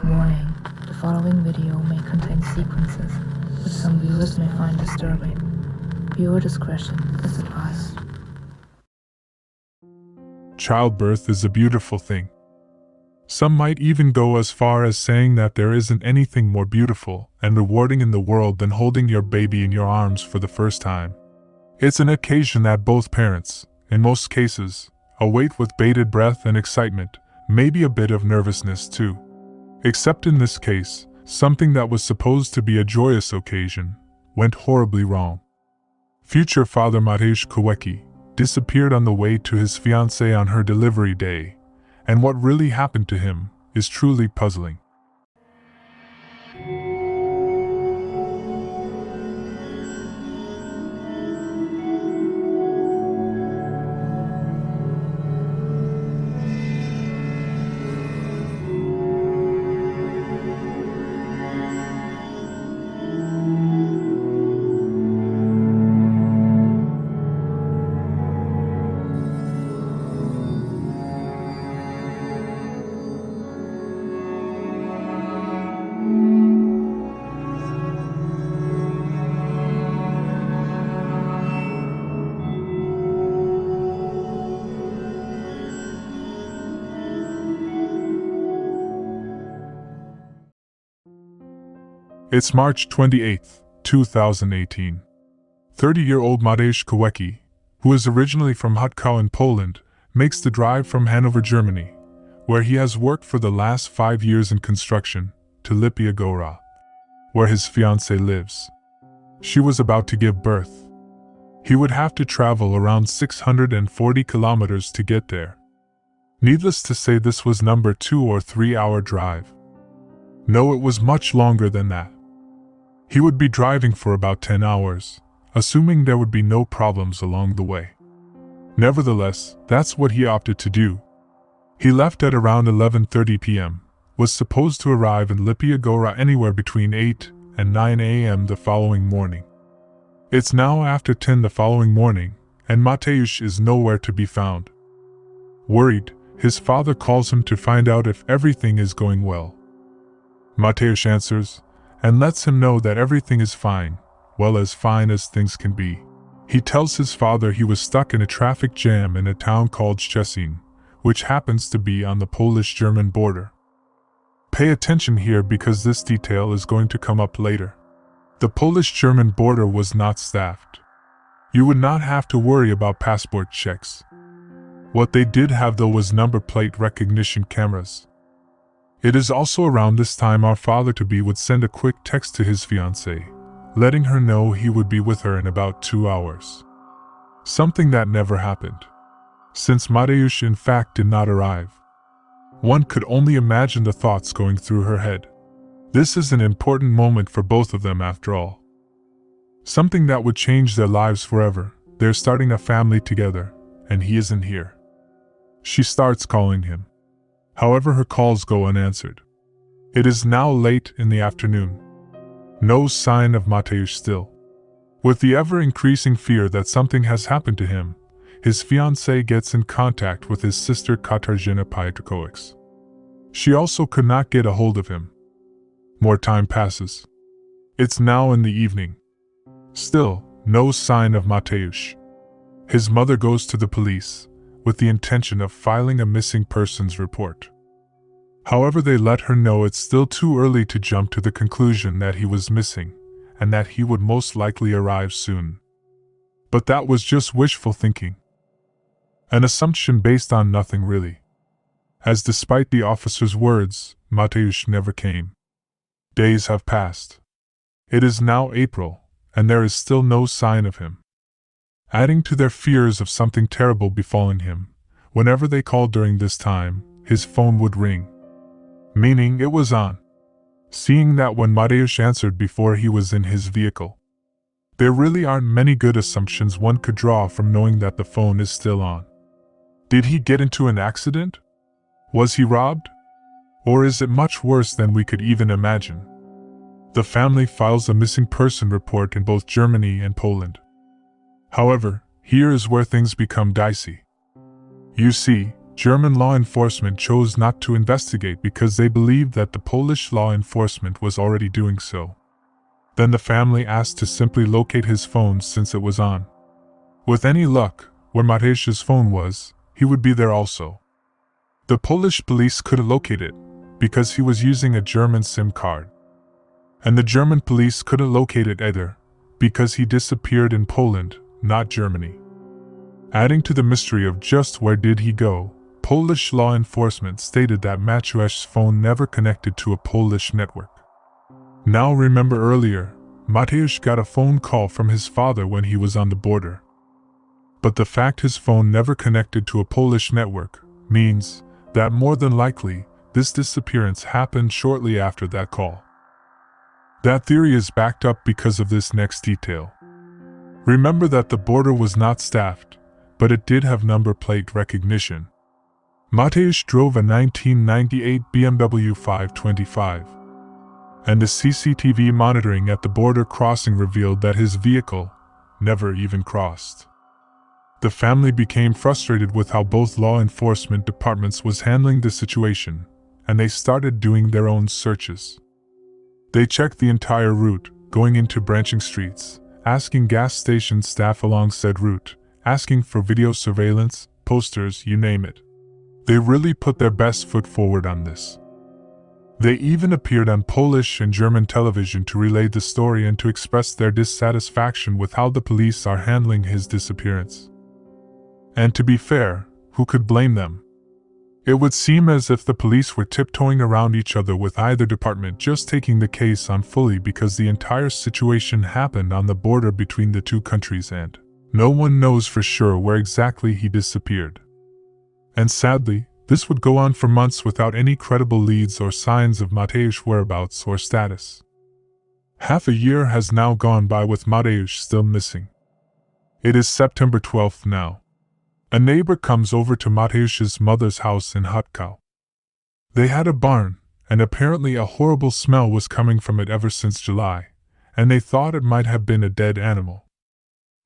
Warning, the following video may contain sequences which some viewers may find disturbing. Viewer discretion is advised. Childbirth is a beautiful thing. Some might even go as far as saying that there isn't anything more beautiful and rewarding in the world than holding your baby in your arms for the first time. It's an occasion that both parents, in most cases, await with bated breath and excitement, maybe a bit of nervousness too. Except in this case, something that was supposed to be a joyous occasion went horribly wrong. Future father Mateusz Kawecki disappeared on the way to his fiancée on her delivery day, and what really happened to him is truly puzzling. It's March 28, 2018. 30-year-old Mateusz Kawecki, who is originally from Katowice in Poland, makes the drive from Hanover, Germany, where he has worked for the last 5 years in construction, to Lipia Góra, where his fiancée lives. She was about to give birth. He would have to travel around 640 kilometers to get there. Needless to say, this was number 2 or 3 hour drive. No, it was much longer than that. He would be driving for about 10 hours, assuming there would be no problems along the way. Nevertheless, that's what he opted to do. He left at around 11:30 p.m., was supposed to arrive in Lipia Góra anywhere between 8 and 9 a.m. the following morning. It's now after 10 the following morning, and Mateusz is nowhere to be found. Worried, his father calls him to find out if everything is going well. Mateusz answers, and lets him know that everything is fine, well, as fine as things can be. He tells his father he was stuck in a traffic jam in a town called Szczecin, which happens to be on the Polish-German border. Pay attention here because this detail is going to come up later. The Polish-German border was not staffed. You would not have to worry about passport checks. What they did have though was number plate recognition cameras. It is also around this time our father-to-be would send a quick text to his fiancée, letting her know he would be with her in about 2 hours. Something that never happened, since Mateusz in fact did not arrive. One could only imagine the thoughts going through her head. This is an important moment for both of them after all. Something that would change their lives forever. They're starting a family together, and he isn't here. She starts calling him. However, her calls go unanswered. It is now late in the afternoon. No sign of Mateusz still. With the ever-increasing fear that something has happened to him, his fiancée gets in contact with his sister Katarzyna Piotrkowicz. She also could not get a hold of him. More time passes. It's now in the evening. Still, no sign of Mateusz. His mother goes to the police, with the intention of filing a missing persons report. However, they let her know it's still too early to jump to the conclusion that he was missing, and that he would most likely arrive soon. But that was just wishful thinking. An assumption based on nothing really. As despite the officer's words, Mateusz never came. Days have passed. It is now April, and there is still no sign of him. Adding to their fears of something terrible befalling him, whenever they called during this time, his phone would ring. Meaning it was on. Seeing that when Mateusz answered before he was in his vehicle. There really aren't many good assumptions one could draw from knowing that the phone is still on. Did he get into an accident? Was he robbed? Or is it much worse than we could even imagine? The family files a missing person report in both Germany and Poland. However, here is where things become dicey. You see, German law enforcement chose not to investigate because they believed that the Polish law enforcement was already doing so. Then the family asked to simply locate his phone since it was on. With any luck, where Mateusz's phone was, he would be there also. The Polish police couldn't locate it because he was using a German SIM card. And the German police couldn't locate it either because he disappeared in Poland, not Germany. Adding to the mystery of just where did he go, Polish law enforcement stated that Mateusz's phone never connected to a Polish network. Now remember earlier, Mateusz got a phone call from his father when he was on the border. But the fact his phone never connected to a Polish network means that more than likely, this disappearance happened shortly after that call. That theory is backed up because of this next detail. Remember that the border was not staffed, but it did have number plate recognition. Mateusz drove a 1998 BMW 525, and the CCTV monitoring at the border crossing revealed that his vehicle never even crossed. The family became frustrated with how both law enforcement departments was handling the situation, and they started doing their own searches. They checked the entire route, going into branching streets, asking gas station staff along said route, asking for video surveillance, posters, you name it. They really put their best foot forward on this. They even appeared on Polish and German television to relay the story and to express their dissatisfaction with how the police are handling his disappearance. And to be fair, who could blame them? It would seem as if the police were tiptoeing around each other with either department just taking the case on fully because the entire situation happened on the border between the two countries and no one knows for sure where exactly he disappeared. And sadly, this would go on for months without any credible leads or signs of Mateusz's whereabouts or status. Half a year has now gone by with Mateusz still missing. It is September 12th now. A neighbor comes over to Mateusz's mother's house in Hutkow. They had a barn, and apparently a horrible smell was coming from it ever since July, and they thought it might have been a dead animal.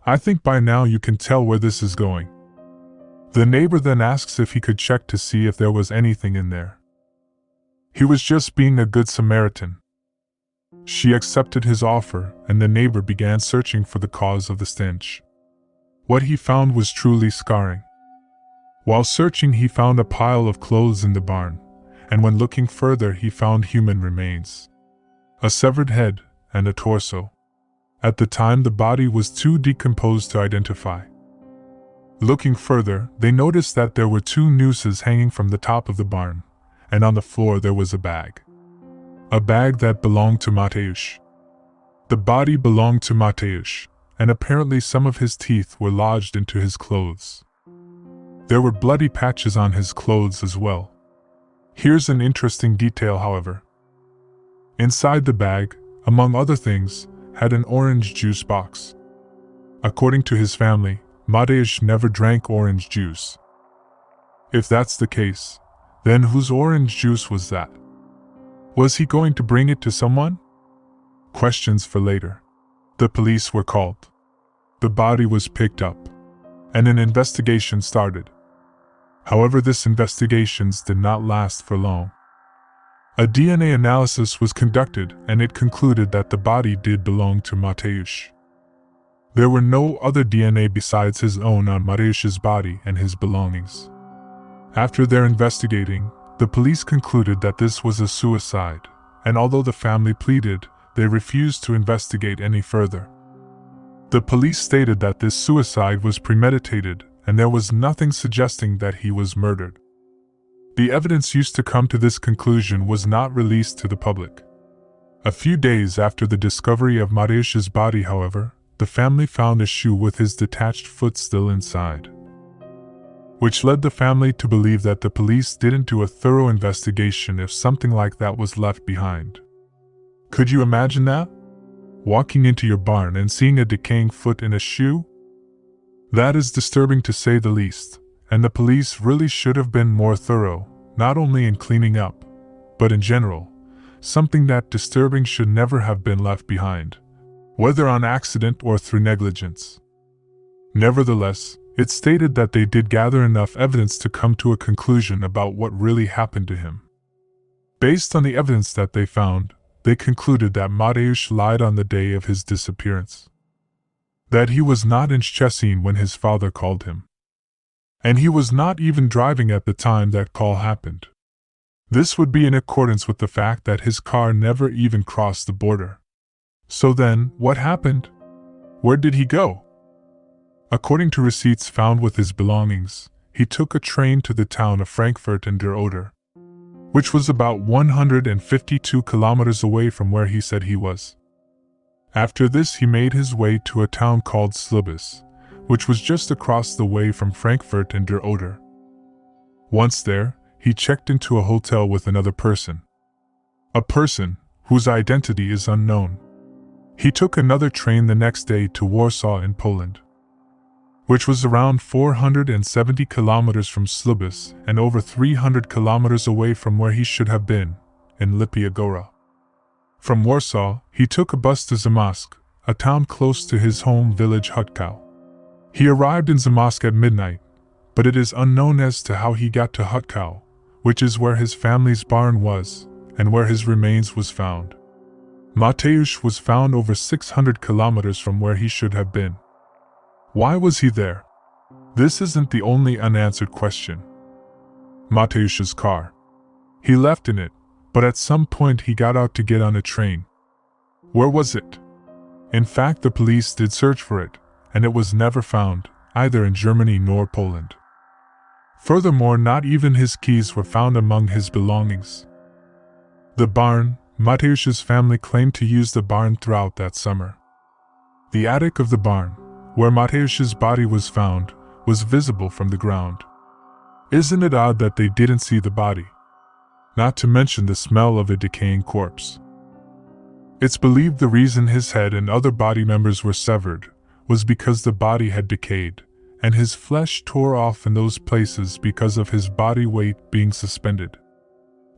I think by now you can tell where this is going. The neighbor then asks if he could check to see if there was anything in there. He was just being a good Samaritan. She accepted his offer, and the neighbor began searching for the cause of the stench. What he found was truly scarring. While searching, he found a pile of clothes in the barn, and when looking further, he found human remains. A severed head and a torso. At the time, the body was too decomposed to identify. Looking further, they noticed that there were two nooses hanging from the top of the barn, and on the floor there was a bag. A bag that belonged to Mateusz. The body belonged to Mateusz, and apparently some of his teeth were lodged into his clothes. There were bloody patches on his clothes as well. Here's an interesting detail, however. Inside the bag, among other things, had an orange juice box. According to his family, Mateusz never drank orange juice. If that's the case, then whose orange juice was that? Was he going to bring it to someone? Questions for later. The police were called. The body was picked up, and an investigation started. However, this investigation did not last for long. A DNA analysis was conducted, and it concluded that the body did belong to Mateusz. There were no other DNA besides his own on Mateusz's body and his belongings. After their investigating, the police concluded that this was a suicide, and although the family pleaded, they refused to investigate any further. The police stated that this suicide was premeditated, and there was nothing suggesting that he was murdered. The evidence used to come to this conclusion was not released to the public. A few days after the discovery of Mateusz's body, however, the family found a shoe with his detached foot still inside, which led the family to believe that the police didn't do a thorough investigation if something like that was left behind. Could you imagine that? Walking into your barn and seeing a decaying foot in a shoe? That is disturbing to say the least, and the police really should have been more thorough, not only in cleaning up, but in general. Something that disturbing should never have been left behind, whether on accident or through negligence. Nevertheless, It stated that they did gather enough evidence to come to a conclusion about what really happened to him. Based on the evidence that they found, they concluded that Mateusz lied on the day of his disappearance. That he was not in Szczecin when his father called him. And he was not even driving at the time that call happened. This would be in accordance with the fact that his car never even crossed the border. So then, what happened? Where did he go? According to receipts found with his belongings, he took a train to the town of Frankfurt an der Oder, which was about 152 kilometers away from where he said he was. After this, he made his way to a town called Slubis, which was just across the way from Frankfurt an der Oder. Once there, he checked into a hotel with another person. A person whose identity is unknown. He took another train the next day to Warsaw in Poland, which was around 470 kilometers from Slubis and over 300 kilometers away from where he should have been, in Lipia Góra. From Warsaw, he took a bus to Zamość, a town close to his home village Hutkow. He arrived in Zamość at midnight, but it is unknown as to how he got to Hutkow, which is where his family's barn was, and where his remains was found. Mateusz was found over 600 kilometers from where he should have been. Why was he there? This isn't the only unanswered question. Mateusz's car. He left in it, but at some point he got out to get on a train. Where was it? In fact, the police did search for it, and it was never found, either in Germany nor Poland. Furthermore, not even his keys were found among his belongings. The barn, Mateusz's family claimed to use the barn throughout that summer. The attic of the barn, where Mateusz's body was found, was visible from the ground. Isn't it odd that they didn't see the body? Not to mention the smell of a decaying corpse. It's believed the reason his head and other body members were severed was because the body had decayed, and his flesh tore off in those places because of his body weight being suspended.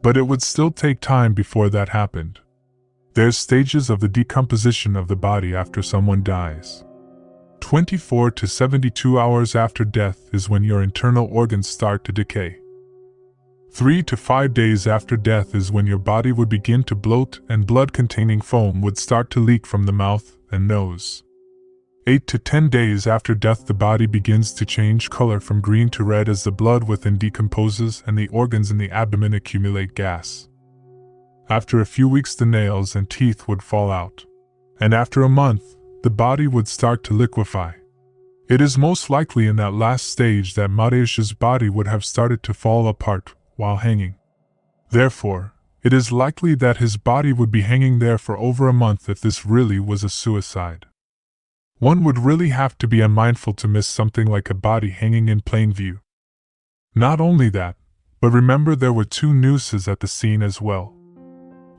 But it would still take time before that happened. There's stages of the decomposition of the body after someone dies. 24 to 72 hours after death is when your internal organs start to decay. 3 to 5 days after death is when your body would begin to bloat and blood-containing foam would start to leak from the mouth and nose. 8 to 10 days after death, the body begins to change color from green to red as the blood within decomposes and the organs in the abdomen accumulate gas. After a few weeks, the nails and teeth would fall out. And after a month, the body would start to liquefy. It is most likely in that last stage that Mateusz's body would have started to fall apart while hanging. Therefore, it is likely that his body would be hanging there for over a month if this really was a suicide. One would really have to be unmindful to miss something like a body hanging in plain view. Not only that, but remember there were 2 nooses at the scene as well.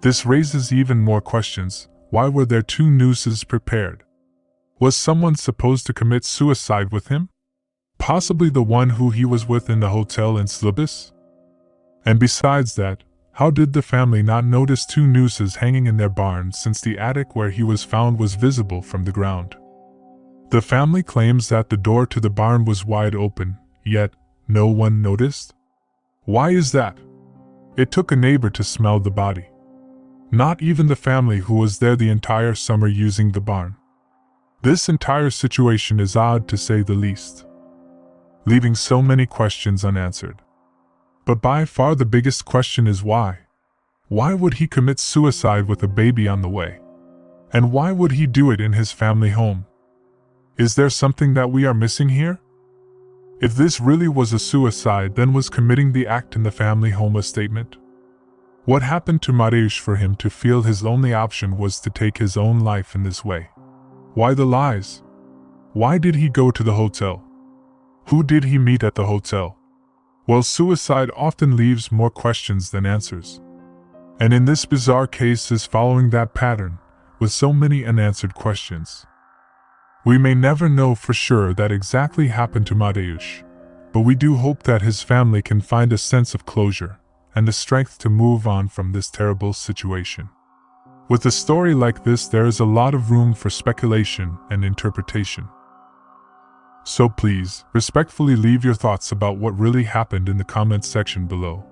This raises even more questions. Why were there 2 nooses prepared? Was someone supposed to commit suicide with him? Possibly the one who he was with in the hotel in Slubis? And besides that, how did the family not notice 2 nooses hanging in their barn since the attic where he was found was visible from the ground? The family claims that the door to the barn was wide open, yet no one noticed. Why is that? It took a neighbor to smell the body. Not even the family who was there the entire summer using the barn. This entire situation is odd to say the least, leaving so many questions unanswered. But by far the biggest question is why? Why would he commit suicide with a baby on the way? And why would he do it in his family home? Is there something that we are missing here? If this really was a suicide, then was committing the act in the family home a statement? What happened to Mateusz for him to feel his only option was to take his own life in this way? Why the lies? Why did he go to the hotel? Who did he meet at the hotel? Well, suicide often leaves more questions than answers. And in this bizarre case is following that pattern, with so many unanswered questions. We may never know for sure that exactly happened to Mateusz, but we do hope that his family can find a sense of closure and the strength to move on from this terrible situation. With a story like this, there is a lot of room for speculation and interpretation. So please, respectfully leave your thoughts about what really happened in the comments section below.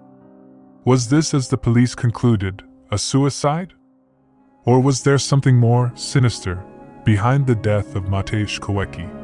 Was this, as the police concluded, a suicide? Or was there something more sinister behind the death of Mateusz Kawecki?